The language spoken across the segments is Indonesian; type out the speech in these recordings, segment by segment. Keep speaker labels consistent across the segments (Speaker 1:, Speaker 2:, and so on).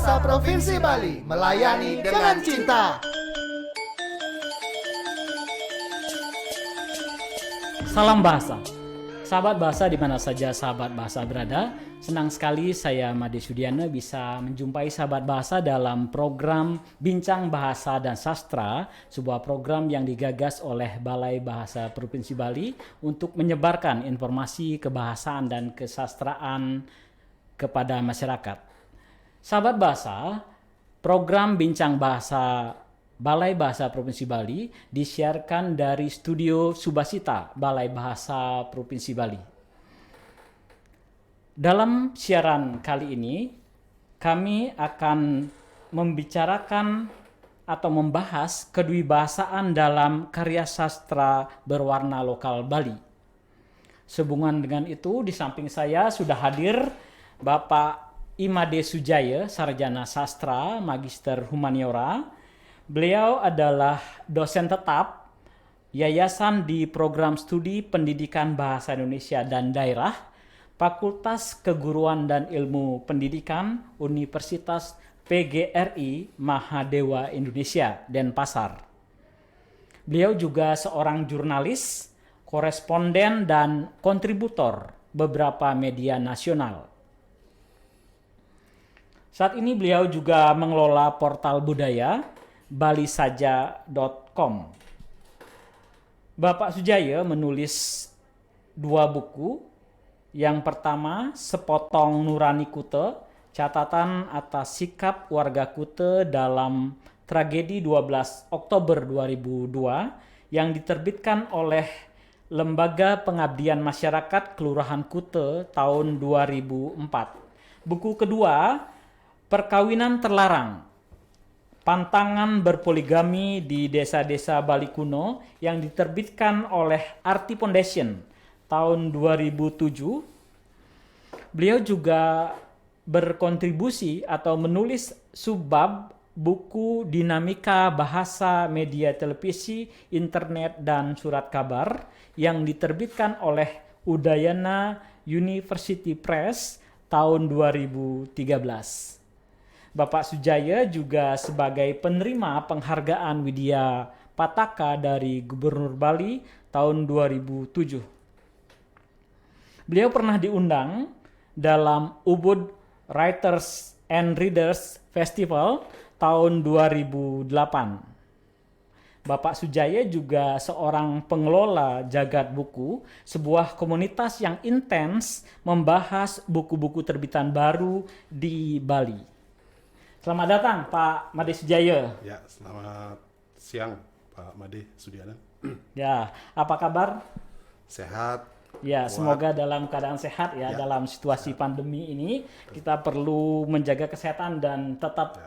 Speaker 1: Bahasa Provinsi Bali, melayani dengan cinta.
Speaker 2: Salam bahasa. Sahabat bahasa di mana saja sahabat bahasa berada, senang sekali saya Made Sudiana bisa menjumpai sahabat bahasa dalam program Bincang Bahasa dan Sastra, sebuah program yang digagas oleh Balai Bahasa Provinsi Bali untuk menyebarkan informasi kebahasaan dan kesastraan kepada masyarakat. Sahabat bahasa, program Bincang Bahasa Balai Bahasa Provinsi Bali disiarkan dari studio Subasita Balai Bahasa Provinsi Bali. Dalam siaran kali ini, kami akan membicarakan atau membahas kedwibahasaan dalam karya sastra berwarna lokal Bali. Sehubungan dengan itu, di samping saya sudah hadir Bapak Imade Sujaya, Sarjana Sastra, Magister Humaniora. Beliau adalah dosen tetap Yayasan di Program Studi Pendidikan Bahasa Indonesia dan Daerah, Fakultas Keguruan dan Ilmu Pendidikan, Universitas PGRI Mahadewa Indonesia, Denpasar. Beliau juga seorang jurnalis, koresponden, dan kontributor beberapa media nasional. Saat ini beliau juga mengelola portal budaya balisaja.com. Bapak Sujaya menulis 2 buku. Yang pertama, Sepotong Nurani Kute, catatan atas sikap warga Kute dalam tragedi 12 Oktober 2002 yang diterbitkan oleh Lembaga Pengabdian Masyarakat Kelurahan Kute tahun 2004. Buku kedua, Perkawinan Terlarang, Pantangan Berpoligami di Desa-Desa Bali Kuno yang diterbitkan oleh Arti Foundation tahun 2007. Beliau juga berkontribusi atau menulis subbab buku Dinamika Bahasa Media Televisi, Internet, dan Surat Kabar yang diterbitkan oleh Udayana University Press tahun 2013. Bapak Sujaya juga sebagai penerima penghargaan Widya Pataka dari Gubernur Bali tahun 2007. Beliau pernah diundang dalam Ubud Writers and Readers Festival tahun 2008. Bapak Sujaya juga seorang pengelola Jagat Buku, sebuah komunitas yang intens membahas buku-buku terbitan baru di Bali. Selamat datang Pak Made Sujaya.
Speaker 3: Ya, selamat siang Pak Made Sudiana.
Speaker 2: Ya, apa kabar?
Speaker 3: Sehat.
Speaker 2: Ya,
Speaker 3: kuat.
Speaker 2: semoga dalam keadaan sehat ya, dalam situasi pandemi ini. Kita perlu menjaga kesehatan dan tetap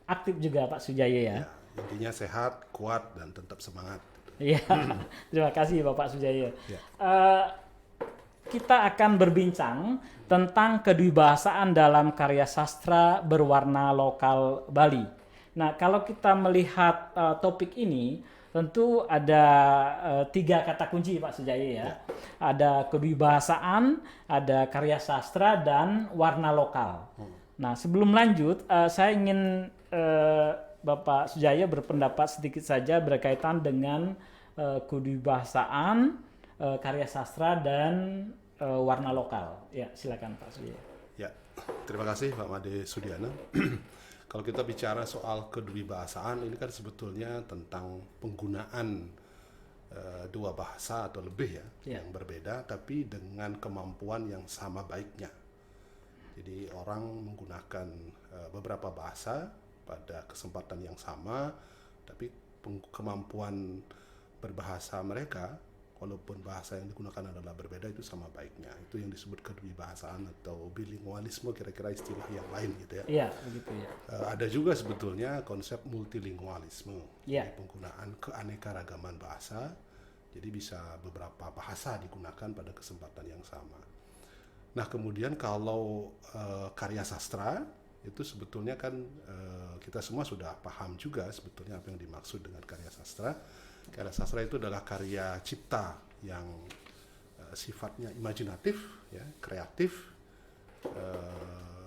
Speaker 2: aktif juga Pak Sujaya ya.
Speaker 3: Ya, intinya sehat, kuat, dan tetap semangat.
Speaker 2: Iya, terima kasih Bapak Sujaya.
Speaker 3: Ya.
Speaker 2: Kita akan berbincang tentang kedwibahasaan dalam karya sastra berwarna lokal Bali. Nah, kalau kita melihat topik ini, tentu ada 3 kata kunci Pak Sujaya ya. Ada kedwibahasaan, ada karya sastra, dan warna lokal. Nah, sebelum lanjut, saya ingin Bapak Sujaya berpendapat sedikit saja berkaitan dengan kedwibahasaan, karya sastra, dan warna lokal. Ya, silakan Pak Sujaya.
Speaker 3: Ya, terima kasih Pak Made Sudiana. Kalau kita bicara soal kedwibahasaan, ini kan sebetulnya tentang penggunaan 2 bahasa atau lebih yang berbeda, tapi dengan kemampuan yang sama baiknya. Jadi orang menggunakan beberapa bahasa pada kesempatan yang sama, tapi kemampuan berbahasa mereka, walaupun bahasa yang digunakan adalah berbeda, itu sama baiknya. Itu yang disebut kedwibahasaan atau bilingualisme, kira-kira istilah yang lain gitu ya.
Speaker 2: Iya, begitu ya.
Speaker 3: Ada juga sebetulnya konsep multilingualisme,
Speaker 2: Ya.
Speaker 3: penggunaan keanekaragaman bahasa. Jadi bisa beberapa bahasa digunakan pada kesempatan yang sama. Nah, kemudian kalau karya sastra itu sebetulnya kan kita semua sudah paham juga sebetulnya apa yang dimaksud dengan karya sastra. Karya sastra itu adalah karya cipta yang sifatnya imajinatif, ya, kreatif,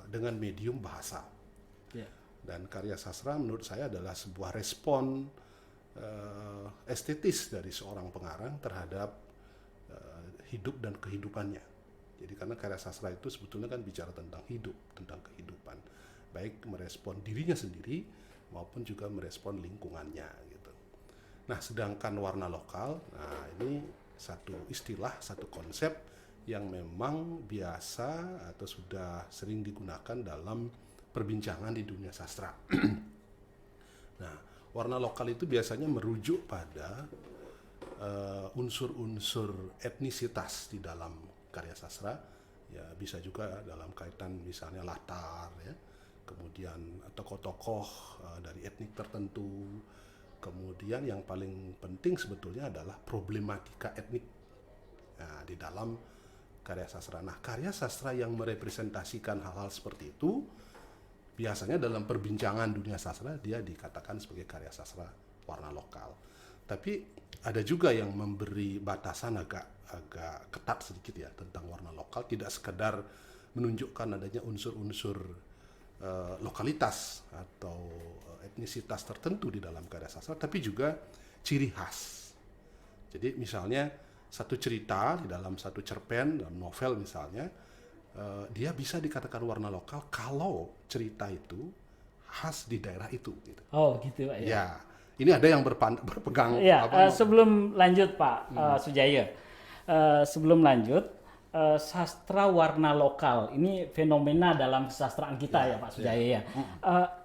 Speaker 3: dengan medium bahasa. Dan karya sastra menurut saya adalah sebuah respon estetis dari seorang pengarang terhadap hidup dan kehidupannya. Jadi karena karya sastra itu sebetulnya kan bicara tentang hidup, tentang kehidupan, baik merespon dirinya sendiri maupun juga merespon lingkungannya gitu. Nah, sedangkan warna lokal, nah ini satu istilah, satu konsep yang memang biasa atau sudah sering digunakan dalam perbincangan di dunia sastra. Nah, warna lokal itu biasanya merujuk pada unsur-unsur etnisitas di dalam karya sastra, ya bisa juga dalam kaitan misalnya latar, ya, kemudian tokoh-tokoh dari etnik tertentu, kemudian yang paling penting sebetulnya adalah problematika etnik di dalam karya sastra. Nah, karya sastra yang merepresentasikan hal-hal seperti itu biasanya dalam perbincangan dunia sastra dia dikatakan sebagai karya sastra warna lokal. Tapi ada juga yang memberi batasan agak ketat sedikit ya tentang warna lokal, tidak sekedar menunjukkan adanya unsur-unsur lokalitas atau etnisitas tertentu di dalam karya sastra, tapi juga ciri khas. Jadi misalnya satu cerita di dalam satu cerpen, dalam novel misalnya, dia bisa dikatakan warna lokal kalau cerita itu khas di daerah itu. Gitu.
Speaker 2: Oh gitu Pak ya.
Speaker 3: Ya, ini ada yang berpegang.
Speaker 2: Ya, sebelum lanjut Pak Sujaya, sebelum lanjut, sastra warna lokal ini fenomena dalam kesastraan kita ya Pak Sujaya ya.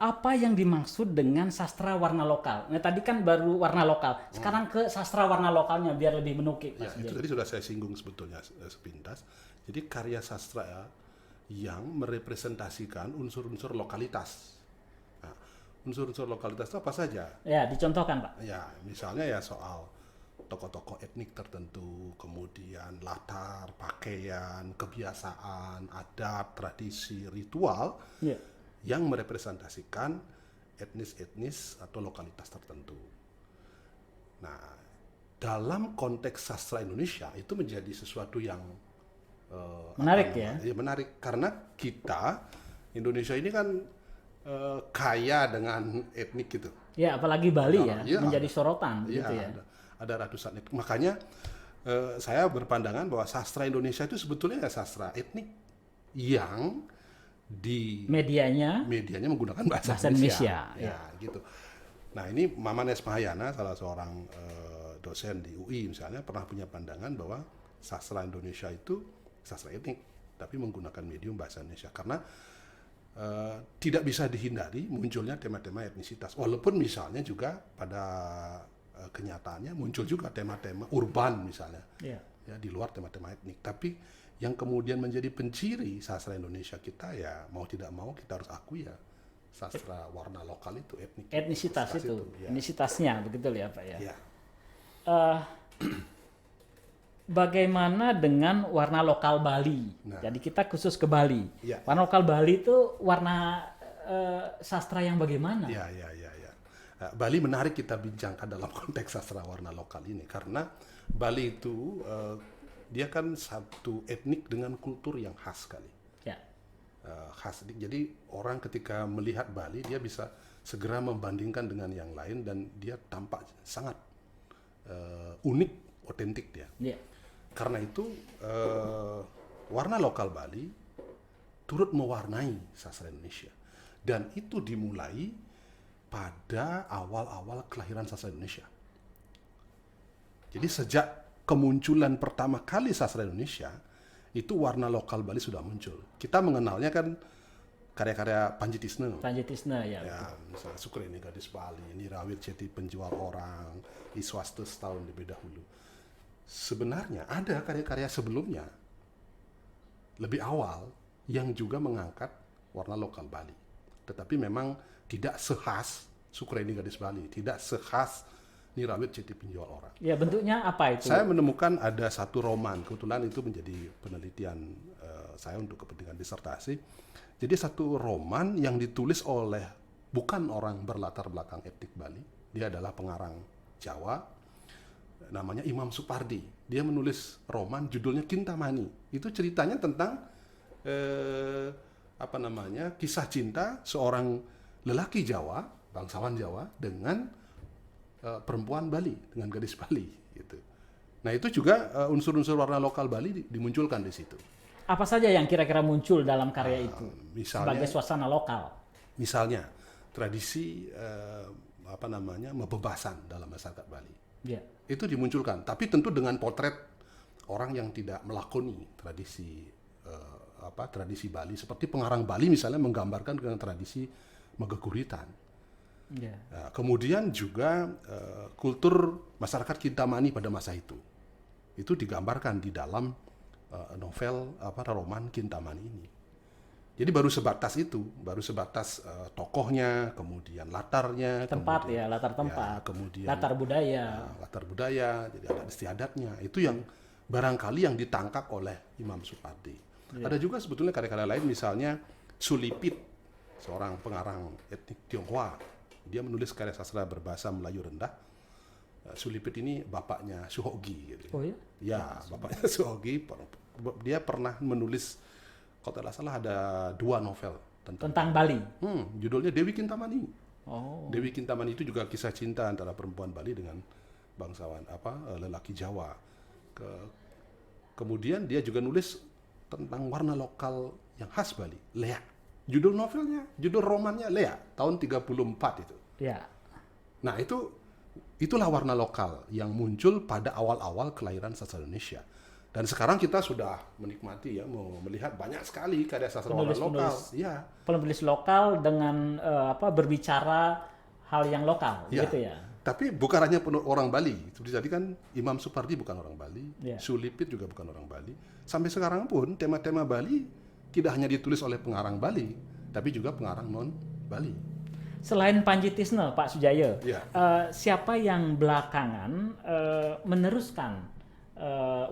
Speaker 2: Apa yang dimaksud dengan sastra warna lokal? Nah tadi kan baru warna lokal, sekarang ke sastra warna lokalnya biar lebih menukik.
Speaker 3: Ya, itu tadi sudah saya singgung sebetulnya sepintas. Jadi karya sastra yang merepresentasikan unsur-unsur lokalitas. Nah, unsur-unsur lokalitas itu apa saja?
Speaker 2: Ya, dicontohkan Pak.
Speaker 3: Ya, misalnya ya soal tokoh-tokoh etnik tertentu, kemudian latar, pakaian, kebiasaan, adat, tradisi, ritual yang merepresentasikan etnis-etnis atau lokalitas tertentu. Nah, dalam konteks sastra Indonesia itu menjadi sesuatu yang
Speaker 2: menarik ya?
Speaker 3: Ya menarik karena kita Indonesia ini kan kaya dengan etnik gitu.
Speaker 2: Ya, apalagi Bali menjadi sorotan gitu ya.
Speaker 3: Ada ratusan etnik. Makanya saya berpandangan bahwa sastra Indonesia itu sebetulnya sastra etnik yang di medianya menggunakan bahasa Indonesia. Ya, gitu. Nah, ini Maman S. Mahayana, salah seorang dosen di UI misalnya, pernah punya pandangan bahwa sastra Indonesia itu sastra etnik, tapi menggunakan medium bahasa Indonesia. Karena tidak bisa dihindari munculnya tema-tema etnisitas. Walaupun misalnya juga pada kenyataannya muncul juga tema-tema urban misalnya, ya di luar tema-tema etnik. Tapi yang kemudian menjadi penciri sastra Indonesia kita ya mau tidak mau kita harus akui ya sastra warna lokal itu
Speaker 2: etnisitas itu ya. Etnisitasnya begitu ya Pak ya.
Speaker 3: Ya.
Speaker 2: Bagaimana dengan warna lokal Bali? Nah, jadi kita khusus ke Bali. Ya. Warna lokal Bali itu warna sastra yang bagaimana?
Speaker 3: Ya. Bali menarik kita bincangkan dalam konteks sastra warna lokal ini karena Bali itu dia kan satu etnik dengan kultur yang khas sekali. Ya. Khas. Jadi orang ketika melihat Bali dia bisa segera membandingkan dengan yang lain dan dia tampak sangat unik, otentik dia. Ya. Karena itu warna lokal Bali turut mewarnai sastra Indonesia dan itu dimulai pada awal-awal kelahiran sastra Indonesia. Jadi sejak kemunculan pertama kali sastra Indonesia itu warna lokal Bali sudah muncul. Kita mengenalnya kan karya-karya Panji Tisna.
Speaker 2: Panji Tisna ya.
Speaker 3: Misalnya Sukreni Gadis Bali, Nirawir Ceti Penjual Orang, Iswaste Setahun Lebih Dahulu. Sebenarnya ada karya-karya sebelumnya lebih awal yang juga mengangkat warna lokal Bali. Tetapi memang tidak sekhas Sukreni Gadis Bali, tidak sekhas Nirawir Ceti Penjual Orang.
Speaker 2: Ya, bentuknya apa itu?
Speaker 3: Saya menemukan ada satu roman, kebetulan itu menjadi penelitian saya untuk kepentingan disertasi. Jadi satu roman yang ditulis oleh bukan orang berlatar belakang etnik Bali, dia adalah pengarang Jawa, namanya Imam Supardi. Dia menulis roman judulnya Kintamani. Itu ceritanya tentang kisah cinta seorang lelaki Jawa, bangsawan Jawa dengan perempuan Bali, dengan gadis Bali gitu. Nah, itu juga unsur-unsur warna lokal Bali dimunculkan di situ.
Speaker 2: Apa saja yang kira-kira muncul dalam karya itu
Speaker 3: Misalnya,
Speaker 2: sebagai suasana lokal?
Speaker 3: misalnya tradisi mebebasan dalam masyarakat Bali.
Speaker 2: Ya.
Speaker 3: Itu dimunculkan, tapi tentu dengan potret orang yang tidak melakoni tradisi tradisi Bali, seperti pengarang Bali misalnya menggambarkan dengan tradisi megeguritan.
Speaker 2: Ya.
Speaker 3: Nah, kemudian juga kultur masyarakat Kintamani pada masa itu digambarkan di dalam novel roman Kintamani ini. Jadi baru sebatas tokohnya, kemudian latarnya,
Speaker 2: Tempat
Speaker 3: kemudian,
Speaker 2: latar tempat,
Speaker 3: kemudian
Speaker 2: latar budaya.
Speaker 3: latar budaya, jadi adat istiadatnya. Itu yang barangkali yang ditangkap oleh Imam Supardi. Ada juga sebetulnya karya-karya lain, misalnya Sulipit, seorang pengarang etnik Tionghoa. Dia menulis karya sastra berbahasa Melayu rendah. Sulipit ini bapaknya Suhogi. Gitu.
Speaker 2: Oh ya?
Speaker 3: Ya, bapaknya Suhogi. Dia pernah menulis, kalau tidak salah ada 2 novel
Speaker 2: Tentang Bali.
Speaker 3: Judulnya Dewi Kintamani.
Speaker 2: Oh.
Speaker 3: Dewi Kintamani itu juga kisah cinta antara perempuan Bali dengan bangsawan lelaki Jawa. Kemudian dia juga nulis tentang warna lokal yang khas Bali, Lea. Judul romannya Lea, tahun 34 itu.
Speaker 2: Ya.
Speaker 3: Nah, itulah warna lokal yang muncul pada awal-awal kelahiran sastra Indonesia. Dan sekarang kita sudah menikmati melihat banyak sekali karya sastra warna lokal. Ya.
Speaker 2: Penulis lokal dengan berbicara hal yang lokal, gitu ya.
Speaker 3: Tapi bukan hanya orang Bali. Jadi kan Imam Supardi bukan orang Bali, Sulipit juga bukan orang Bali. Sampai sekarang pun tema-tema Bali tidak hanya ditulis oleh pengarang Bali, tapi juga pengarang non Bali.
Speaker 2: Selain Panji Tisno, Pak Sujaya,
Speaker 3: Ya.
Speaker 2: Siapa yang belakangan meneruskan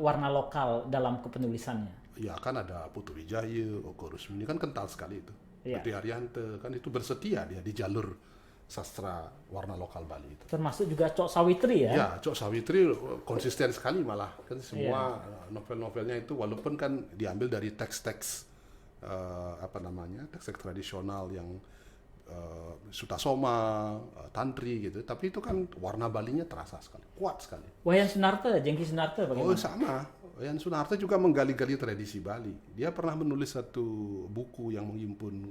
Speaker 2: warna lokal dalam kepenulisannya?
Speaker 3: Ya kan ada Putu Wijaya, Oko Rusmini, kan kental sekali itu.
Speaker 2: Ya.
Speaker 3: Putri Haryanto, kan itu bersetia dia di jalur sastra warna lokal Bali itu.
Speaker 2: Termasuk juga Cok Sawitri ya?
Speaker 3: Ya, Cok Sawitri konsisten sekali malah. Kan semua novel-novelnya itu walaupun kan diambil dari teks-teks teks-teks tradisional yang Sutasoma, Tantri gitu, tapi itu kan warna Balinya terasa sekali, kuat sekali.
Speaker 2: Wayan Sunarto, Jengki Sunarto bagaimana?
Speaker 3: Oh sama, Wayan Sunarto juga menggali-gali tradisi Bali. Dia pernah menulis satu buku yang menghimpun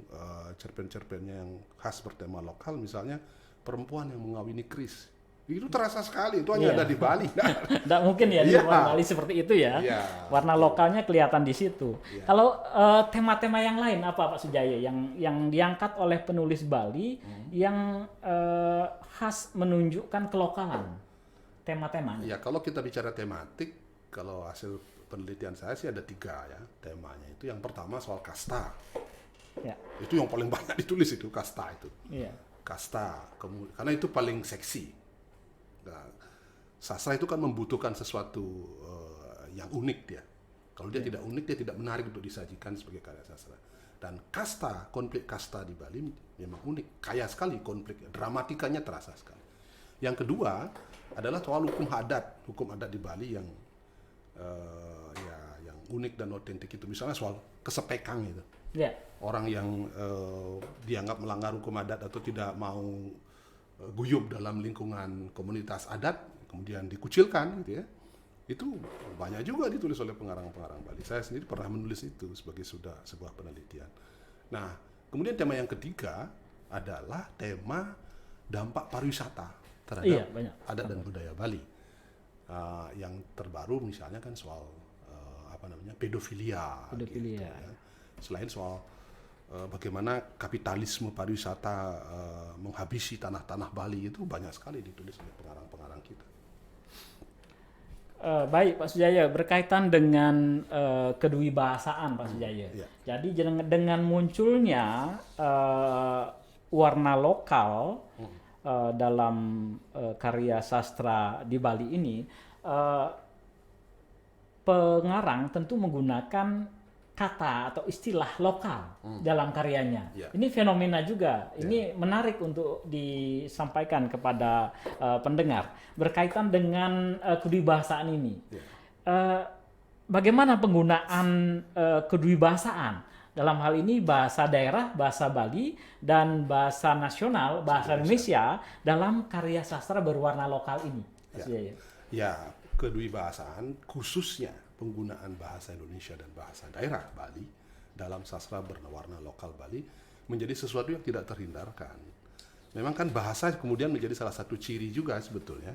Speaker 3: cerpen-cerpennya yang khas bertema lokal, misalnya Perempuan yang Mengawini Kris. Itu terasa sekali, itu hanya ada di Bali.
Speaker 2: Nggak mungkin ya di luar Bali seperti itu ya. Warna lokalnya kelihatan di situ. Kalau tema-tema yang lain apa Pak Sujaya yang diangkat oleh penulis Bali yang khas menunjukkan kelokalan tema-temanya?
Speaker 3: Ya, kalau kita bicara tematik, kalau hasil penelitian saya sih ada 3 ya temanya. Itu yang pertama soal kasta.
Speaker 2: Ya.
Speaker 3: Itu yang paling banyak ditulis itu, kasta itu.
Speaker 2: Iya.
Speaker 3: Kasta, karena itu paling seksi. Nah, sastra itu kan membutuhkan sesuatu yang unik dia. Kalau dia tidak unik, dia tidak menarik untuk disajikan sebagai karya sastra. Dan konflik kasta di Bali memang unik, kaya sekali konflik, dramatikanya terasa sekali. Yang kedua adalah soal hukum adat di Bali yang yang unik dan otentik itu. Misalnya soal kesepekang itu.
Speaker 2: Yeah.
Speaker 3: Orang yang dianggap melanggar hukum adat atau tidak mau guyup dalam lingkungan komunitas adat, kemudian dikucilkan gitu ya. Itu banyak juga ditulis oleh pengarang-pengarang Bali. Saya sendiri pernah menulis itu sebagai sebuah penelitian. Nah, kemudian tema yang ketiga adalah tema dampak pariwisata terhadap adat dan budaya Bali. Yang terbaru misalnya kan soal pedofilia. Gitu, ya. Selain soal bagaimana kapitalisme pariwisata menghabisi tanah-tanah Bali, itu banyak sekali ditulis oleh pengarang-pengarang kita.
Speaker 2: Baik Pak Sujaya, berkaitan dengan kedewibahasaan Pak Sujaya. Jadi dengan munculnya warna lokal dalam karya sastra di Bali ini, pengarang tentu menggunakan kata atau istilah lokal dalam karyanya. Ini fenomena juga. Ini menarik untuk disampaikan kepada pendengar berkaitan dengan kedewibahasaan ini. Bagaimana penggunaan kedewibahasaan dalam hal ini bahasa daerah, bahasa Bali, dan bahasa nasional, bahasa Indonesia dalam karya sastra berwarna lokal ini. Pak Sujaya.
Speaker 3: Ya, kedwibahasaan khususnya penggunaan bahasa Indonesia dan bahasa daerah Bali dalam sastra berwarna lokal Bali menjadi sesuatu yang tidak terhindarkan. Memang kan bahasa kemudian menjadi salah satu ciri juga sebetulnya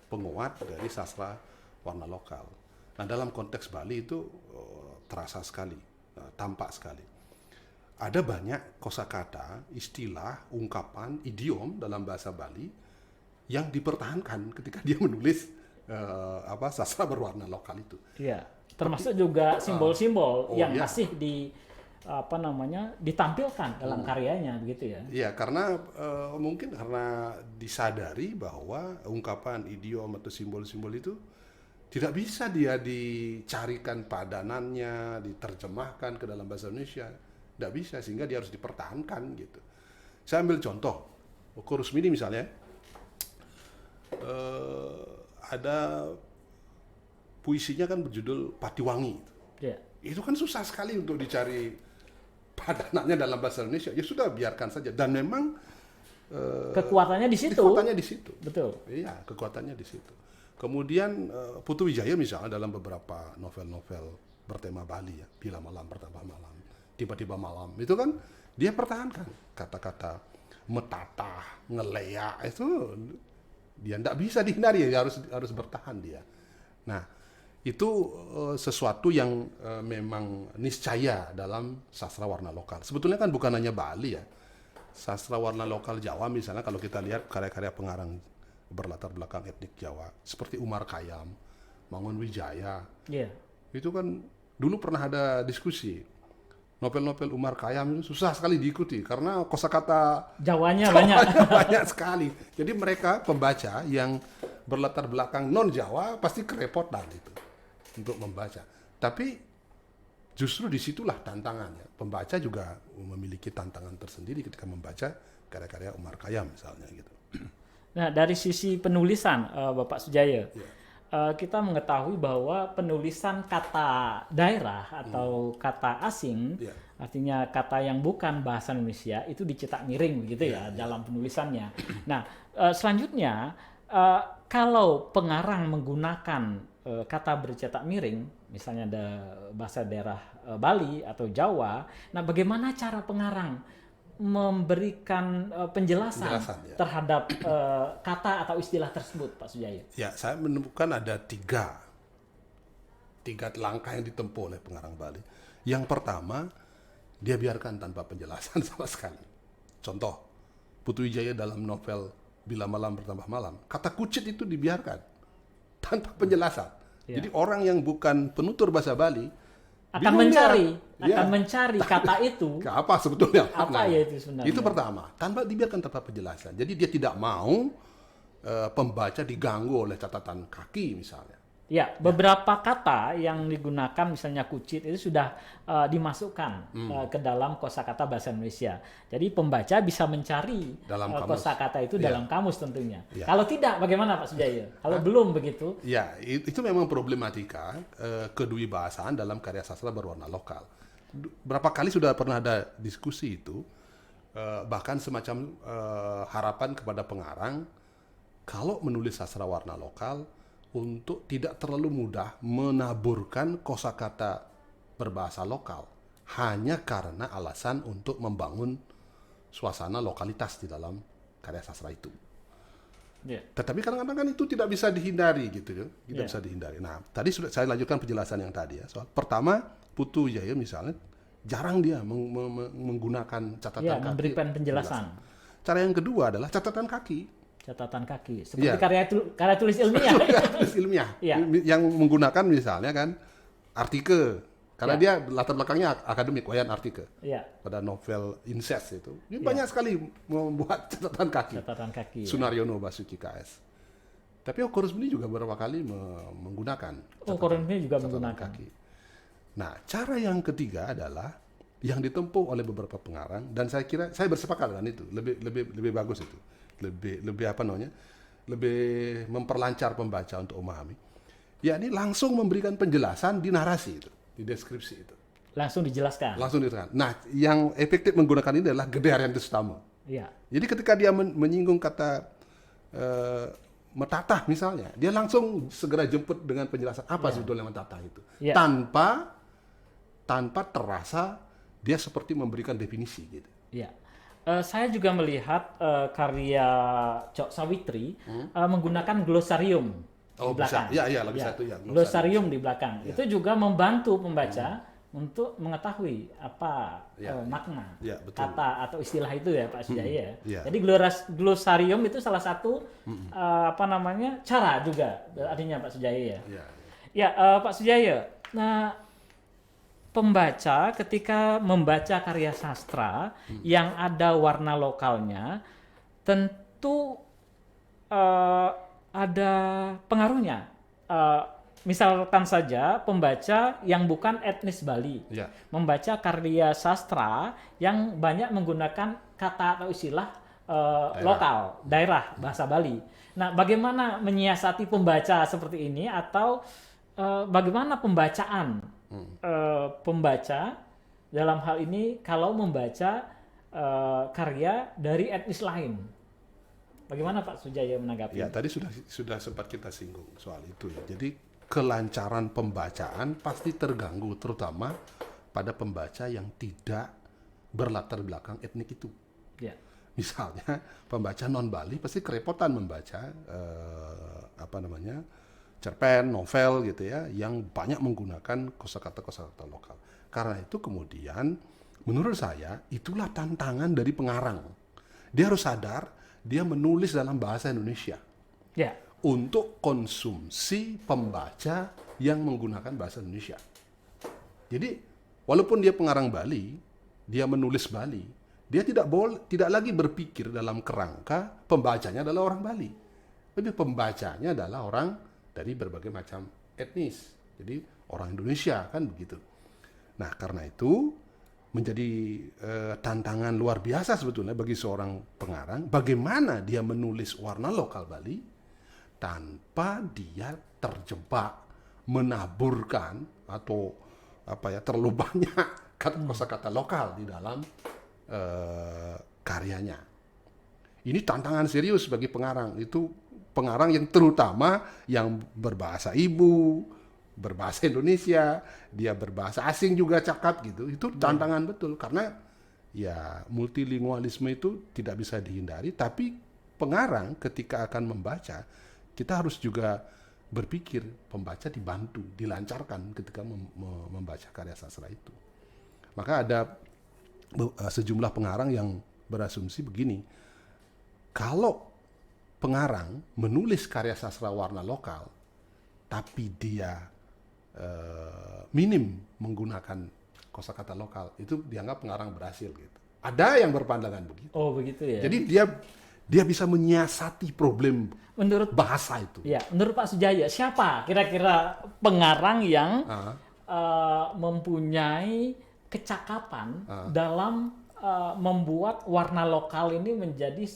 Speaker 3: penguat dari sastra warna lokal. Nah, dalam konteks Bali itu terasa sekali, tampak sekali. Ada banyak kosakata, istilah, ungkapan, idiom dalam bahasa Bali yang dipertahankan ketika dia menulis sastra berwarna lokal itu.
Speaker 2: Iya, termasuk juga simbol-simbol yang
Speaker 3: iya.
Speaker 2: masih ditampilkan dalam karyanya begitu ya.
Speaker 3: Iya, karena mungkin karena disadari bahwa ungkapan, idiom atau simbol-simbol itu tidak bisa dia dicarikan padanannya, diterjemahkan ke dalam bahasa Indonesia. Tidak bisa, sehingga dia harus dipertahankan gitu. Saya ambil contoh, Oko Rusmini misalnya, ada puisinya kan berjudul Patiwangi.
Speaker 2: Iya.
Speaker 3: Itu kan susah sekali untuk dicari padanannya dalam bahasa Indonesia. Ya sudah, biarkan saja. Dan memang
Speaker 2: Kekuatannya di situ.
Speaker 3: kekuatannya di situ.
Speaker 2: Betul.
Speaker 3: Iya, kekuatannya di situ. Kemudian Putu Wijaya misalnya dalam beberapa novel-novel bertema Bali ya, Bila Malam Bertambah Malam, Tiba-tiba Malam, itu kan dia pertahankan kata-kata metatah, ngeleak, itu dia tidak bisa dihindari, harus bertahan dia. Nah, itu sesuatu yang memang niscaya dalam sastra warna lokal. Sebetulnya kan bukan hanya Bali ya, sastra warna lokal Jawa misalnya, kalau kita lihat karya-karya pengarang berlatar belakang etnik Jawa seperti Umar Khayyam, Mangun Wijaya, itu kan dulu pernah ada diskusi novel-novel Umar Khayyam itu susah sekali diikuti karena kosakata
Speaker 2: Jawanya banyak.
Speaker 3: banyak sekali. Jadi mereka pembaca yang berlatar belakang non Jawa pasti kerepotan itu untuk membaca. Tapi justru disitulah tantangannya. Pembaca juga memiliki tantangan tersendiri ketika membaca karya-karya Umar Khayyam misalnya gitu.
Speaker 2: Nah, dari sisi penulisan, Bapak Sujaya, kita mengetahui bahwa penulisan kata daerah atau kata asing, artinya kata yang bukan bahasa Indonesia, itu dicetak miring begitu ya dalam penulisannya. Nah, selanjutnya, kalau pengarang menggunakan kata bercetak miring, misalnya ada bahasa daerah Bali atau Jawa, nah bagaimana cara pengarang memberikan penjelasan terhadap kata atau istilah tersebut, Pak Sujaya?
Speaker 3: Ya, saya menemukan ada tiga langkah yang ditempuh oleh pengarang Bali. Yang pertama, dia biarkan tanpa penjelasan sama sekali. Contoh, Putu Wijaya dalam novel Bila Malam Bertambah Malam, kata kucit itu dibiarkan tanpa penjelasan. Jadi orang yang bukan penutur bahasa Bali
Speaker 2: akan mencari kata itu.
Speaker 3: Apa sebetulnya?
Speaker 2: Apa ya itu sebenarnya?
Speaker 3: Itu pertama, dibiarkan tanpa penjelasan. Jadi dia tidak mau pembaca diganggu oleh catatan kaki misalnya.
Speaker 2: Ya, beberapa kata yang digunakan misalnya kucit itu sudah dimasukkan ke dalam kosakata bahasa Indonesia. Jadi pembaca bisa mencari kosakata itu dalam kamus tentunya. Kalau tidak, bagaimana Pak Sujaya? Kalau belum begitu?
Speaker 3: Ya, itu memang problematika kedwibahasaan dalam karya sastra berwarna lokal. Berapa kali sudah pernah ada diskusi itu, bahkan semacam harapan kepada pengarang kalau menulis sastra warna lokal untuk tidak terlalu mudah menaburkan kosakata berbahasa lokal hanya karena alasan untuk membangun suasana lokalitas di dalam karya sastra itu. Tetapi kadang-kadang kan itu tidak bisa dihindari gitu kan, bisa dihindari. Nah, tadi sudah saya lanjutkan penjelasan yang tadi ya. Soal pertama, Putu Wijaya misalnya jarang dia menggunakan catatan kaki.
Speaker 2: Memberikan penjelasan.
Speaker 3: Cara yang kedua adalah catatan kaki.
Speaker 2: Catatan kaki, seperti karya tulis ilmiah.
Speaker 3: Tulis ilmiah, yang menggunakan misalnya kan artikel, karena dia latar belakangnya akademik, Wayan Artikel. Pada novel Incest itu, dia banyak sekali membuat catatan kaki. Sunaryono Basuki KS. Tapi Oko Rusmini juga beberapa kali menggunakan catatan kaki. Nah, cara yang ketiga adalah yang ditempuh oleh beberapa pengarang, dan saya kira saya bersepakat dengan itu, lebih bagus itu. Lebih memperlancar pembaca untuk memahami. Yakni langsung memberikan penjelasan di narasi itu, di deskripsi itu.
Speaker 2: Langsung dijelaskan.
Speaker 3: Langsung diterangkan. Nah, yang efektif menggunakan ini adalah Gede Haryanto Sutamo.
Speaker 2: Iya.
Speaker 3: Jadi ketika dia menyinggung kata metatah misalnya, dia langsung segera jemput dengan penjelasan apa sebetulnya metatah itu.
Speaker 2: Ya.
Speaker 3: Tanpa terasa dia seperti memberikan definisi gitu.
Speaker 2: Iya. Saya juga melihat karya Cok Sawitri menggunakan glosarium di belakang.
Speaker 3: Iya, lagi satu ya.
Speaker 2: Glosarium di belakang. Itu juga membantu pembaca untuk mengetahui apa makna kata atau istilah itu ya Pak Sujaya. Jadi glosarium itu salah satu cara juga artinya Pak Sujaya. Ya, Pak Sujaya. Nah, pembaca ketika membaca karya sastra yang ada warna lokalnya tentu ada pengaruhnya. Misalkan saja pembaca yang bukan etnis Bali membaca karya sastra yang banyak menggunakan kata atau istilah lokal, daerah, bahasa Bali. Nah, bagaimana menyiasati pembaca seperti ini atau bagaimana pembacaan pembaca dalam hal ini kalau membaca karya dari etnis lain? Bagaimana Pak Sujaya menanggapi?
Speaker 3: Ya, tadi sudah sempat kita singgung soal itu ya. Jadi kelancaran pembacaan pasti terganggu terutama pada pembaca yang tidak berlatar belakang etnik itu.
Speaker 2: Ya.
Speaker 3: Misalnya pembaca non Bali pasti kerepotan membaca cerpen, novel gitu ya, yang banyak menggunakan kosakata lokal. Karena itu kemudian menurut saya itulah tantangan dari pengarang. Dia harus sadar dia menulis dalam bahasa Indonesia.
Speaker 2: Ya.
Speaker 3: Untuk konsumsi pembaca yang menggunakan bahasa Indonesia. Jadi walaupun dia pengarang Bali, dia menulis Bali, dia tidak lagi berpikir dalam kerangka pembacanya adalah orang Bali. Tapi pembacanya adalah orang dari berbagai macam etnis. Jadi orang Indonesia kan begitu. Nah, karena itu menjadi tantangan luar biasa sebetulnya bagi seorang pengarang bagaimana dia menulis warna lokal Bali tanpa dia terjebak menaburkan atau terlalu banyak kosakata lokal di dalam karyanya. Ini tantangan serius bagi pengarang. Itu pengarang yang terutama yang berbahasa ibu, berbahasa Indonesia, dia berbahasa asing juga cakap gitu. Itu tantangan betul karena ya multilingualisme itu tidak bisa dihindari, tapi pengarang ketika akan membaca kita harus juga berpikir pembaca dibantu, dilancarkan ketika membaca karya sastra itu. Maka ada sejumlah pengarang yang berasumsi begini, kalau pengarang menulis karya sastra warna lokal, tapi dia minim menggunakan kosakata lokal, itu dianggap pengarang berhasil gitu. Ada yang berpandangan begitu.
Speaker 2: Oh, begitu ya.
Speaker 3: Jadi dia bisa menyiasati problem
Speaker 2: menurut
Speaker 3: bahasa itu.
Speaker 2: Ya, menurut Pak Sujaya, siapa kira-kira pengarang yang mempunyai kecakapan dalam membuat warna lokal ini menjadi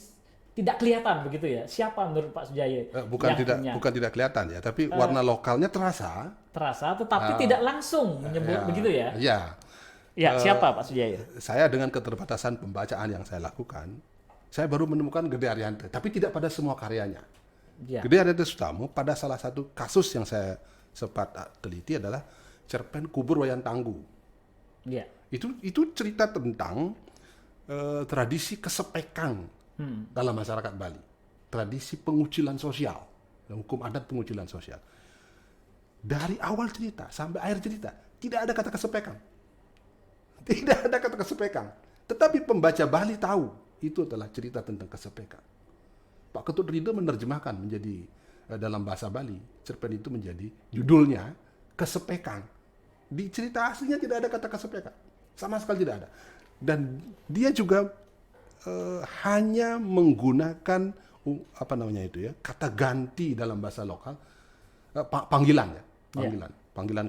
Speaker 2: tidak kelihatan begitu ya? Siapa menurut Pak Sujaya?
Speaker 3: Bukan tidak kelihatan ya, tapi warna lokalnya terasa,
Speaker 2: tetapi tidak langsung menyebut begitu ya? Ya, siapa Pak Sujaya?
Speaker 3: Saya dengan keterbatasan pembacaan yang saya lakukan, saya baru menemukan Gede Haryanto, tapi tidak pada semua karyanya. Ya. Gede Haryanto Sutamo pada salah satu kasus yang saya sempat teliti adalah cerpen Kubur Wayan Tangguh. Ya. Itu cerita tentang tradisi kesepekan dalam masyarakat Bali, tradisi pengucilan sosial, hukum adat pengucilan sosial. Dari awal cerita sampai akhir cerita tidak ada kata kesepekan, tidak ada kata kesepekan. Tetapi pembaca Bali tahu itu adalah cerita tentang kesepekan. Pak Ketut Ridho menerjemahkan menjadi dalam bahasa Bali, cerpen itu menjadi judulnya Kesepekan. Di cerita aslinya tidak ada kata kesepekan, sama sekali tidak ada. Dan dia juga hanya menggunakan kata ganti dalam bahasa lokal, panggilan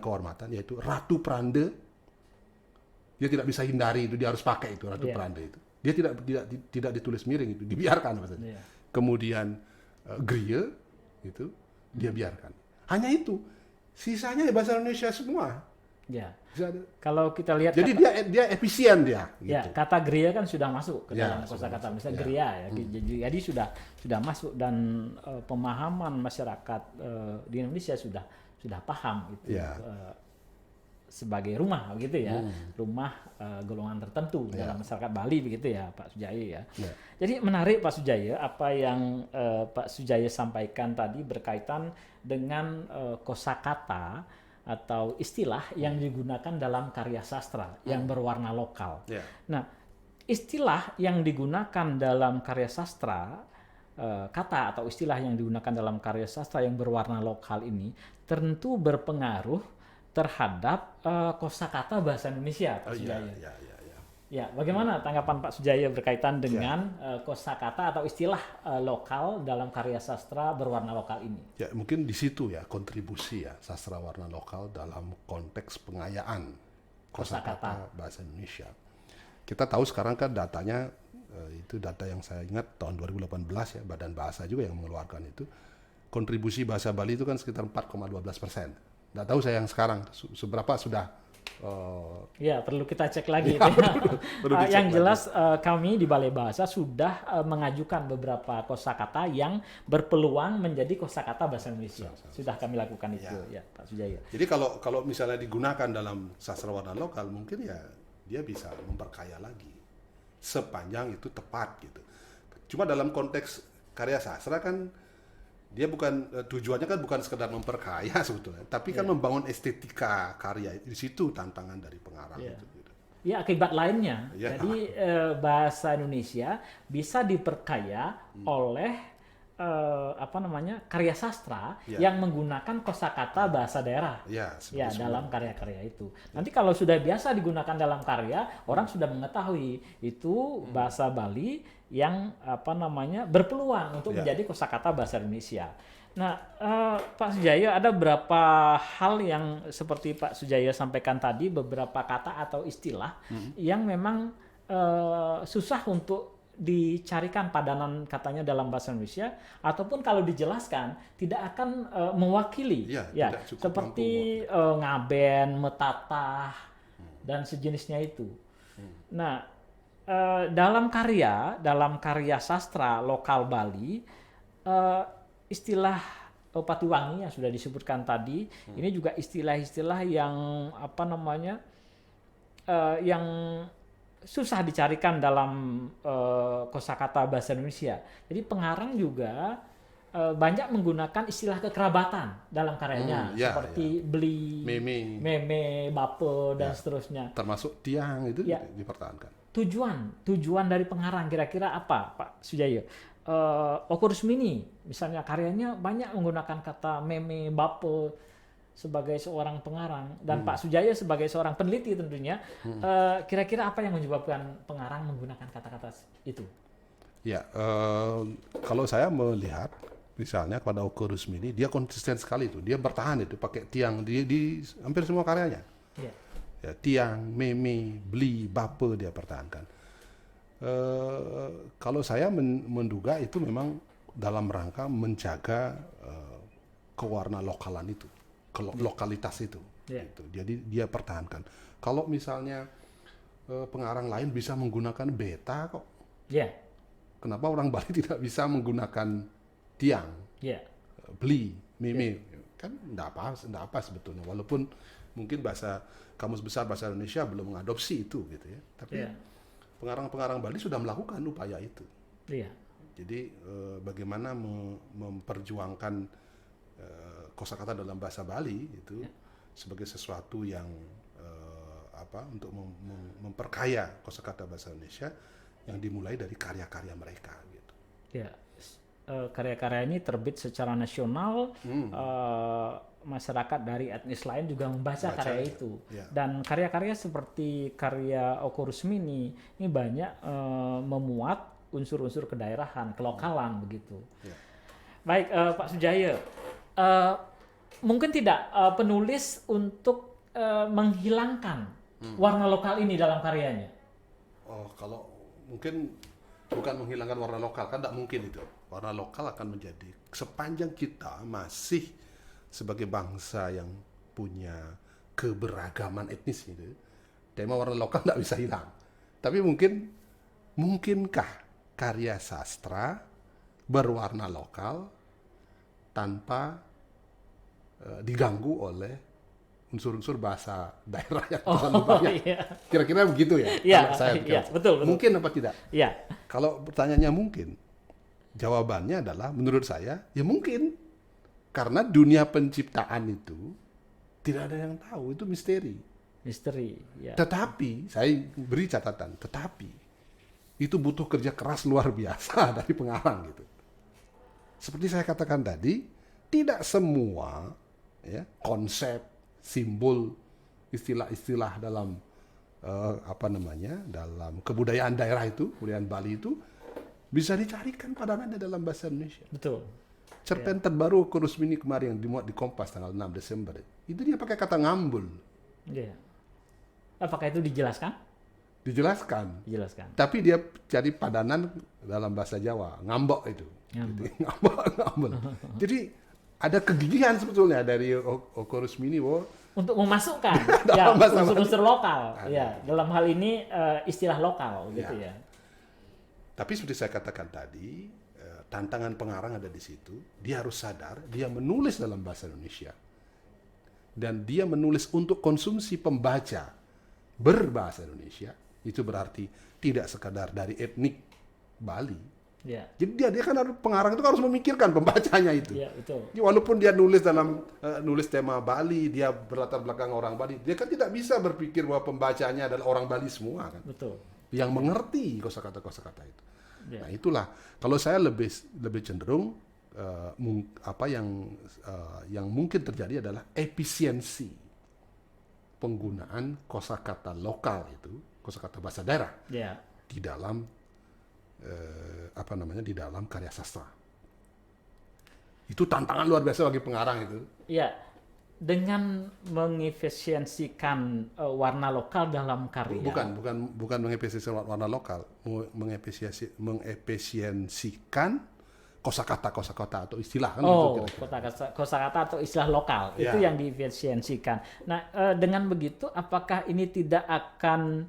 Speaker 3: kehormatan, yaitu Ratu Prande. Dia tidak bisa hindari itu, dia harus pakai itu Ratu Prande itu. Dia tidak ditulis miring, itu dibiarkan maksudnya. Kemudian griya itu dia biarkan. Hanya itu. Sisanya bahasa Indonesia semua.
Speaker 2: Ya.
Speaker 3: Bisa ada.
Speaker 2: Kalau kita lihat
Speaker 3: Jadi dia efisien dia.
Speaker 2: ya,
Speaker 3: Gitu.
Speaker 2: kata geria kan sudah masuk ke
Speaker 3: Ya,
Speaker 2: dalam
Speaker 3: sudah
Speaker 2: kosakata
Speaker 3: masuk.
Speaker 2: misalnya
Speaker 3: Ya.
Speaker 2: geria ya. Jadi sudah masuk dan pemahaman masyarakat di Indonesia sudah paham itu
Speaker 3: Ya.
Speaker 2: sebagai rumah begitu ya. Rumah golongan tertentu
Speaker 3: Ya.
Speaker 2: dalam masyarakat Bali begitu ya Pak Sujaya ya.
Speaker 3: Ya.
Speaker 2: Jadi menarik Pak Sujaya apa yang Pak Sujaya sampaikan tadi berkaitan dengan kosakata atau istilah yang digunakan dalam karya sastra yang berwarna lokal.
Speaker 3: Ya.
Speaker 2: Nah, istilah yang digunakan dalam karya sastra, kata atau istilah yang digunakan dalam karya sastra yang berwarna lokal ini tentu berpengaruh terhadap kosakata bahasa Indonesia, Pak
Speaker 3: Oh, iya,
Speaker 2: Sujaya.
Speaker 3: iya.
Speaker 2: Ya, bagaimana tanggapan Pak Sujaya berkaitan dengan kosakata atau istilah lokal dalam karya sastra berwarna lokal ini?
Speaker 3: Ya, mungkin di situ ya kontribusi ya sastra warna lokal dalam konteks pengayaan kosakata bahasa Indonesia. Kita tahu sekarang kan datanya itu data yang saya ingat tahun 2018 ya, Badan Bahasa juga yang mengeluarkan itu. Kontribusi bahasa Bali itu kan sekitar 4,12%. Nggak tahu saya yang sekarang seberapa sudah.
Speaker 2: Ya, perlu kita cek lagi.
Speaker 3: Ya, perlu dicek
Speaker 2: Yang
Speaker 3: lagi.
Speaker 2: jelas kami di Balai Bahasa sudah mengajukan beberapa kosakata yang berpeluang menjadi kosakata bahasa Indonesia. Sudah kami lakukan itu ya, Pak Sujaya.
Speaker 3: Jadi kalau misalnya digunakan dalam sastra warna lokal mungkin ya dia bisa memperkaya lagi sepanjang itu tepat gitu. Cuma dalam konteks karya sastra kan dia bukan tujuannya kan bukan sekedar memperkaya sebetulnya, tapi kan membangun estetika karya di situ tantangan dari pengarang itu. Gitu.
Speaker 2: Ya, akibat lainnya.
Speaker 3: Ya.
Speaker 2: Jadi bahasa Indonesia bisa diperkaya oleh karya sastra yang menggunakan kosakata bahasa daerah.
Speaker 3: Ya,
Speaker 2: Ya, dalam karya-karya itu. Nanti kalau sudah biasa digunakan dalam karya, orang sudah mengetahui itu bahasa Bali yang berpeluang untuk menjadi kosakata bahasa Indonesia. Nah, Pak Sujaya, ada beberapa hal yang seperti Pak Sujaya sampaikan tadi, beberapa kata atau istilah yang memang susah untuk dicarikan padanan katanya dalam bahasa Indonesia, ataupun kalau dijelaskan tidak akan mewakili.
Speaker 3: Ya, tidak cukup
Speaker 2: seperti ngaben, metatah, dan sejenisnya itu. Nah, dalam karya sastra lokal Bali, istilah Patiwangi yang sudah disebutkan tadi, ini juga istilah-istilah yang yang susah dicarikan dalam kosakata bahasa Indonesia. Jadi pengarang juga banyak menggunakan istilah kekerabatan dalam karyanya, seperti beli, meme, bape, dan seterusnya.
Speaker 3: Termasuk tiang itu dipertahankan.
Speaker 2: Tujuan dari pengarang kira-kira apa, Pak Sujaya? Oko Rusmini misalnya karyanya banyak menggunakan kata meme, bape sebagai seorang pengarang, dan Pak Sujaya sebagai seorang peneliti tentunya, kira-kira apa yang menyebabkan pengarang menggunakan kata-kata itu?
Speaker 3: Ya, kalau saya melihat misalnya pada Oko Rusmini, dia konsisten sekali itu, dia bertahan itu pakai tiang di hampir semua karyanya. Ya, tiang, meme, beli, bape dia pertahankan. Kalau saya menduga itu memang dalam rangka menjaga kewarna lokalan itu, lokalitas itu. Gitu. Jadi dia pertahankan. Kalau misalnya pengarang lain bisa menggunakan beta kok, kenapa orang Bali tidak bisa menggunakan tiang, beli, meme? Kan enggak apa sebetulnya. Walaupun mungkin Kamus Besar Bahasa Indonesia belum mengadopsi itu gitu ya. Tapi pengarang-pengarang Bali sudah melakukan upaya itu. Jadi bagaimana memperjuangkan kosakata dalam bahasa Bali itu sebagai sesuatu yang untuk memperkaya kosakata bahasa Indonesia yang dimulai dari karya-karya mereka gitu.
Speaker 2: Karya-karya ini terbit secara nasional, masyarakat dari etnis lain juga membaca karya itu. Dan karya-karya seperti karya Oko Rusmini ini banyak memuat unsur-unsur kedaerahan, kelokalan begitu. Baik, Pak Sujaya, mungkin tidak penulis untuk menghilangkan warna lokal ini dalam karyanya?
Speaker 3: Kalau mungkin bukan menghilangkan warna lokal, kan tidak mungkin itu. Warna lokal akan menjadi sepanjang kita masih sebagai bangsa yang punya keberagaman etnis gitu, tema warna lokal nggak bisa hilang. Tapi mungkinkah karya sastra berwarna lokal tanpa diganggu oleh unsur-unsur bahasa daerah yang terlalu banyak?
Speaker 2: Iya.
Speaker 3: Kira-kira begitu ya?
Speaker 2: Iya,
Speaker 3: Kalau saya
Speaker 2: iya, betul.
Speaker 3: Mungkin apa tidak?
Speaker 2: Iya.
Speaker 3: Kalau pertanyaannya mungkin, jawabannya adalah menurut saya ya mungkin. Karena dunia penciptaan itu tidak ada yang tahu, itu misteri.
Speaker 2: Misteri, ya.
Speaker 3: Tetapi, saya beri catatan, tetapi itu butuh kerja keras luar biasa dari pengarang gitu. Seperti saya katakan tadi, tidak semua ya, konsep, simbol, istilah-istilah dalam dalam kebudayaan daerah itu, kebudayaan Bali itu bisa dicarikan padanannya dalam bahasa Indonesia.
Speaker 2: Betul.
Speaker 3: Cerpen terbaru Kurusmini kemarin yang dimuat di Kompas tanggal 6 Desember, itu dia pakai kata ngambul.
Speaker 2: Iya. Apakah itu dijelaskan?
Speaker 3: Dijelaskan.
Speaker 2: Dijelaskan.
Speaker 3: Tapi dia cari padanan dalam bahasa Jawa, ngambok itu.
Speaker 2: Ngambok.
Speaker 3: Gitu. Ngambul. Jadi ada kegigihan sebetulnya dari Kurusmini
Speaker 2: Untuk memasukkan
Speaker 3: Dalam bahasa
Speaker 2: unsur-unsur lokal,
Speaker 3: Ada.
Speaker 2: ya. Dalam hal ini istilah lokal, gitu ya.
Speaker 3: Tapi seperti saya katakan tadi, tantangan pengarang ada di situ. Dia harus sadar, dia menulis dalam bahasa Indonesia. Dan dia menulis untuk konsumsi pembaca berbahasa Indonesia. Itu berarti tidak sekadar dari etnik Bali.
Speaker 2: Ya.
Speaker 3: Jadi dia kan harus, pengarang itu harus memikirkan pembacanya itu.
Speaker 2: Iya, betul.
Speaker 3: Jadi walaupun dia nulis dalam nulis tema Bali, dia berlatar belakang orang Bali, dia kan tidak bisa berpikir bahwa pembacanya adalah orang Bali semua kan.
Speaker 2: Betul.
Speaker 3: Yang mengerti kosakata itu.
Speaker 2: Ya.
Speaker 3: Nah, itulah kalau saya lebih cenderung yang mungkin terjadi adalah efisiensi penggunaan kosakata lokal itu, kosakata bahasa daerah
Speaker 2: Ya.
Speaker 3: di dalam di dalam karya sastra. Itu tantangan luar biasa bagi pengarang itu.
Speaker 2: Ya. Dengan mengefisiensikan warna lokal dalam karya.
Speaker 3: Bukan mengefisiensikan warna lokal, mengefisiensikan kosakata atau istilah kan
Speaker 2: Oh,
Speaker 3: gitu kira-kira.
Speaker 2: kosakata atau istilah lokal
Speaker 3: Ya.
Speaker 2: itu yang diefisiensikan. Nah, dengan begitu, apakah ini tidak akan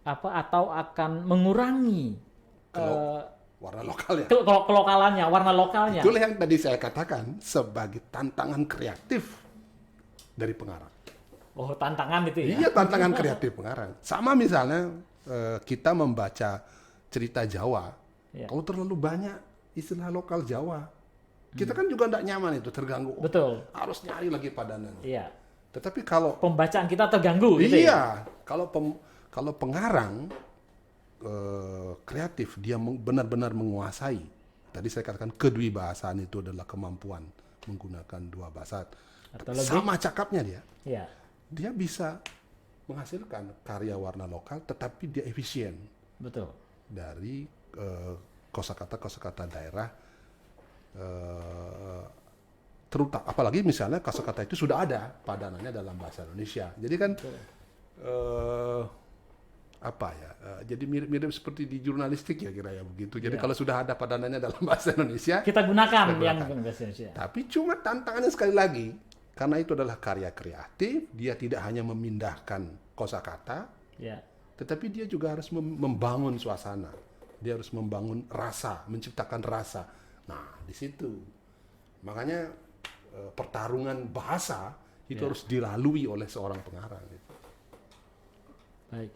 Speaker 2: atau akan mengurangi
Speaker 3: Warna lokal ya.
Speaker 2: kelokalannya, warna lokalnya?
Speaker 3: Itulah yang tadi saya katakan sebagai tantangan kreatif dari pengarang.
Speaker 2: Oh, tantangan itu ya?
Speaker 3: Iya, tantangan kreatif pengarang. Sama misalnya kita membaca cerita Jawa,
Speaker 2: Ya.
Speaker 3: kalau terlalu banyak istilah lokal Jawa, kita kan juga tidak nyaman itu, terganggu.
Speaker 2: Betul.
Speaker 3: Harus nyari lagi padanan.
Speaker 2: Iya.
Speaker 3: Tetapi kalau
Speaker 2: Pembacaan kita terganggu gitu ya?
Speaker 3: iya, kalau pengarang kreatif, dia benar-benar menguasai. Tadi saya katakan kedwibahasaan itu adalah kemampuan menggunakan dua bahasa.
Speaker 2: Atau lebih?
Speaker 3: Sama cakapnya dia.
Speaker 2: Iya.
Speaker 3: Dia bisa menghasilkan karya warna lokal, tetapi dia efisien
Speaker 2: Betul.
Speaker 3: dari kosakata daerah. Terutama, apalagi misalnya kosakata itu sudah ada padanannya dalam bahasa Indonesia. Jadi kan jadi mirip-mirip seperti di jurnalistik ya kira ya begitu. Jadi kalau sudah ada padanannya dalam bahasa Indonesia,
Speaker 2: Kita gunakan
Speaker 3: Kita
Speaker 2: yang
Speaker 3: gunakan.
Speaker 2: bahasa Indonesia.
Speaker 3: tapi cuma tantangannya sekali lagi, karena itu adalah karya kreatif, dia tidak hanya memindahkan kosakata,
Speaker 2: Ya.
Speaker 3: tetapi dia juga harus membangun suasana. Dia harus membangun rasa, menciptakan rasa. Nah, di situ. Makanya pertarungan bahasa itu harus dilalui oleh seorang pengarang.
Speaker 2: Baik.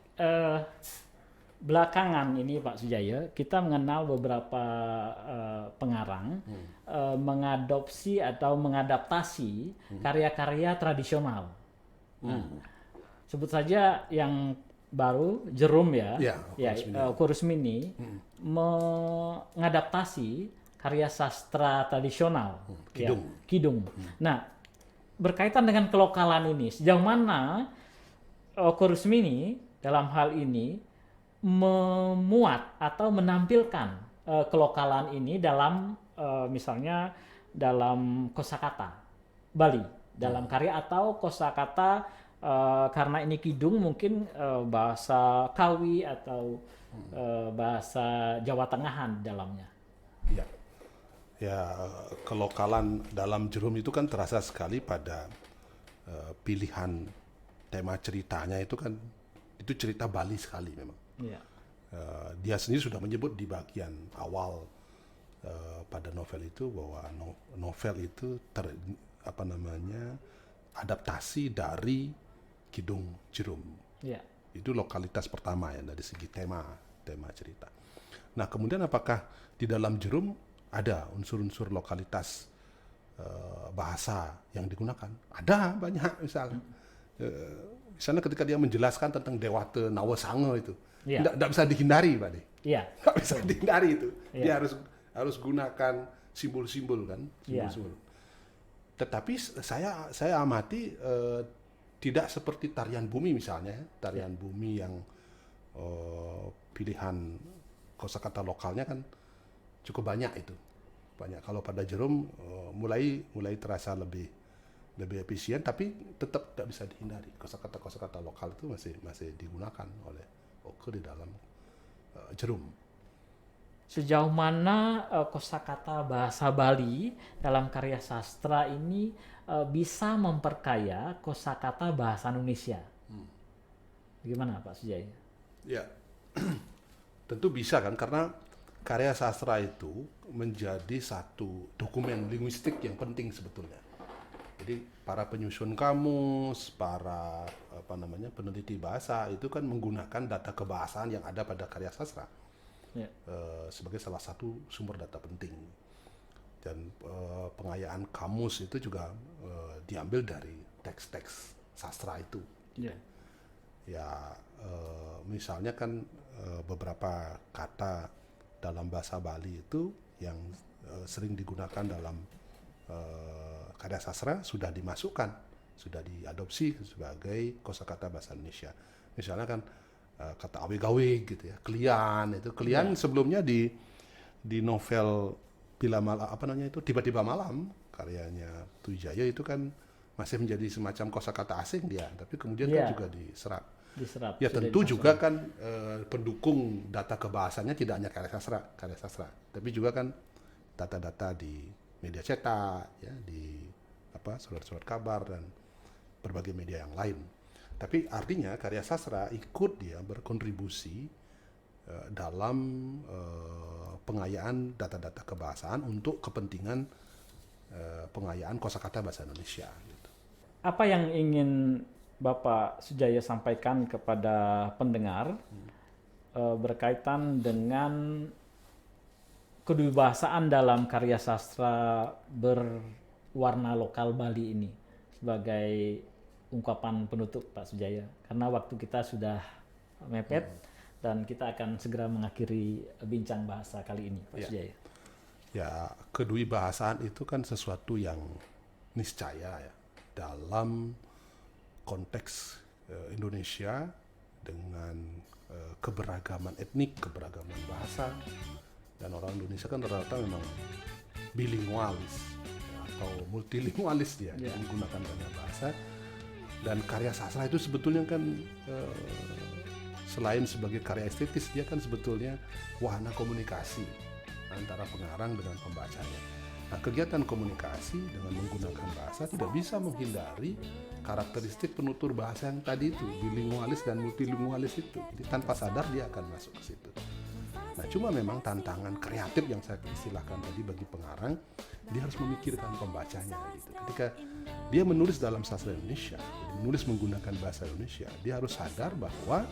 Speaker 2: Belakangan ini Pak Sujaya, kita mengenal beberapa pengarang mengadopsi atau mengadaptasi karya-karya tradisional. Nah, sebut saja yang baru, Jerome ya, Kurusmini mengadaptasi karya sastra tradisional, Kidung. Nah, berkaitan dengan kelokalan ini, sejauh mana Kurusmini dalam hal ini memuat atau menampilkan kelokalan ini dalam misalnya dalam kosakata Bali, dalam karya atau kosakata karena ini Kidung mungkin bahasa Kawi atau bahasa Jawa Tengahan dalamnya.
Speaker 3: Ya, kelokalan dalam Jerome itu kan terasa sekali pada pilihan tema ceritanya itu kan itu cerita Bali sekali memang.
Speaker 2: Iya.
Speaker 3: Dia sendiri sudah menyebut di bagian awal pada novel itu bahwa novel itu adaptasi dari Kidung Jerum.
Speaker 2: Iya.
Speaker 3: Itu lokalitas pertama ya dari segi tema cerita. Nah kemudian apakah di dalam Jerum ada unsur-unsur lokalitas bahasa yang digunakan? Ada banyak misalnya. Misalnya ketika dia menjelaskan tentang Dewata Nawasango itu,
Speaker 2: Iya.
Speaker 3: tidak bisa dihindari, Pak De.
Speaker 2: Iya.
Speaker 3: Nggak bisa dihindari itu.
Speaker 2: Iya.
Speaker 3: Dia harus gunakan simbol-simbol kan,
Speaker 2: Iya.
Speaker 3: simbol-simbol. Tetapi saya amati tidak seperti Tarian Bumi misalnya, Tarian Bumi yang pilihan kosakata lokalnya kan cukup banyak itu. Banyak. Kalau pada Jerum mulai terasa lebih efisien, tapi tetap tidak bisa dihindari. Kosakata lokal itu masih digunakan oleh Oke di dalam Jerum.
Speaker 2: Sejauh mana kosakata bahasa Bali dalam karya sastra ini bisa memperkaya kosakata bahasa Indonesia? Bagaimana Pak Sujaya?
Speaker 3: Ya, tentu bisa kan, karena karya sastra itu menjadi satu dokumen linguistik yang penting sebetulnya. Jadi para penyusun kamus, para peneliti bahasa itu kan menggunakan data kebahasaan yang ada pada karya sastra.
Speaker 2: Ya.
Speaker 3: Sebagai salah satu sumber data penting, dan pengayaan kamus itu juga diambil dari teks-teks sastra itu. Ya misalnya kan beberapa kata dalam bahasa Bali itu yang sering digunakan dalam karya sastra sudah diadopsi sebagai kosakata bahasa Indonesia. Misalnya kan kata awe-gawe gitu ya, klian itu sebelumnya di novel Tiba-tiba Malam karyanya Twijaya itu kan masih menjadi semacam kosakata asing dia, tapi kemudian kan juga diserap. Ya tentu juga kan pendukung data kebahasannya tidak hanya karya sastra, tapi juga kan data-data di media cetak ya, di surat-surat kabar dan berbagai media yang lain. Tapi artinya karya sastra ikut dia berkontribusi dalam pengayaan data-data kebahasaan untuk kepentingan pengayaan kosakata bahasa Indonesia. Gitu.
Speaker 2: Apa yang ingin Bapak Sujaya sampaikan kepada pendengar berkaitan dengan kedewasaan dalam karya sastra berwarna lokal Bali ini sebagai ungkapan penutup Pak Sujaya, karena waktu kita sudah mepet dan kita akan segera mengakhiri bincang bahasa kali ini Pak Sujaya.
Speaker 3: Ya, kedewibahasaan itu kan sesuatu yang niscaya ya dalam konteks Indonesia dengan keberagaman etnik, keberagaman bahasa, dan orang Indonesia kan rata-rata memang bilingualis atau multilingualis dia menggunakan banyak bahasa. Dan karya sastra itu sebetulnya kan selain sebagai karya estetis, dia kan sebetulnya wahana komunikasi antara pengarang dengan pembacanya. Nah, kegiatan komunikasi dengan menggunakan bahasa tidak bisa menghindari karakteristik penutur bahasa yang tadi itu, bilingualis dan multilingualis itu. Jadi tanpa sadar dia akan masuk ke situ. Nah, cuma memang tantangan kreatif yang saya istilahkan tadi bagi pengarang, dia harus memikirkan pembacanya gitu. Ketika dia menulis dalam sastra Indonesia, menulis menggunakan bahasa Indonesia, dia harus sadar bahwa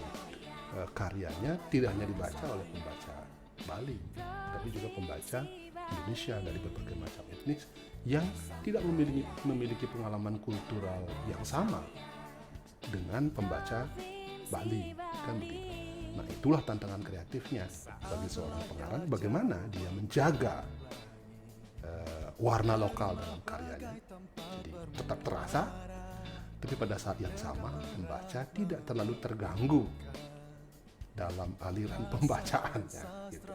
Speaker 3: karyanya tidak hanya dibaca oleh pembaca Bali, tapi juga pembaca Indonesia dari berbagai macam etnis yang tidak memiliki pengalaman kultural yang sama dengan pembaca Bali, kan begitu. Nah, itulah tantangan kreatifnya bagi seorang pengarang, bagaimana dia menjaga warna lokal dalam karyanya, jadi tetap terasa, tapi pada saat yang sama pembaca tidak terlalu terganggu dalam aliran pembacaannya. Gitu.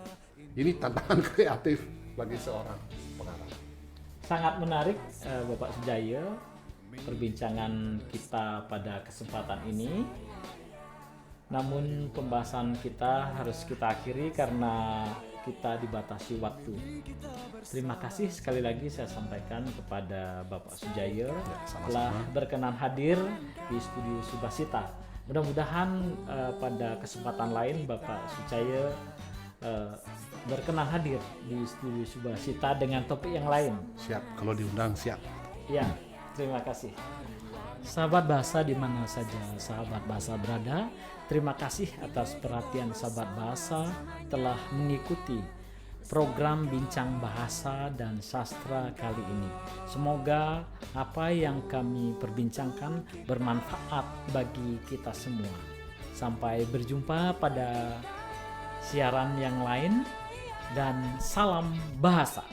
Speaker 3: Ini tantangan kreatif bagi seorang pengarang.
Speaker 2: Sangat menarik Bapak Sujaya perbincangan kita pada kesempatan ini. Namun pembahasan kita harus kita akhiri karena kita dibatasi waktu. Terima kasih sekali lagi saya sampaikan kepada Bapak Sujaya telah berkenan hadir di studio Subasita. Mudah-mudahan pada kesempatan lain Bapak Sujaya berkenan hadir di studio Subasita dengan topik yang lain.
Speaker 3: Siap, kalau diundang siap.
Speaker 2: Ya, terima kasih. Sahabat bahasa di mana saja sahabat bahasa berada, terima kasih atas perhatian sahabat bahasa telah mengikuti program Bincang Bahasa dan Sastra kali ini. Semoga apa yang kami perbincangkan bermanfaat bagi kita semua. Sampai berjumpa pada siaran yang lain dan salam bahasa.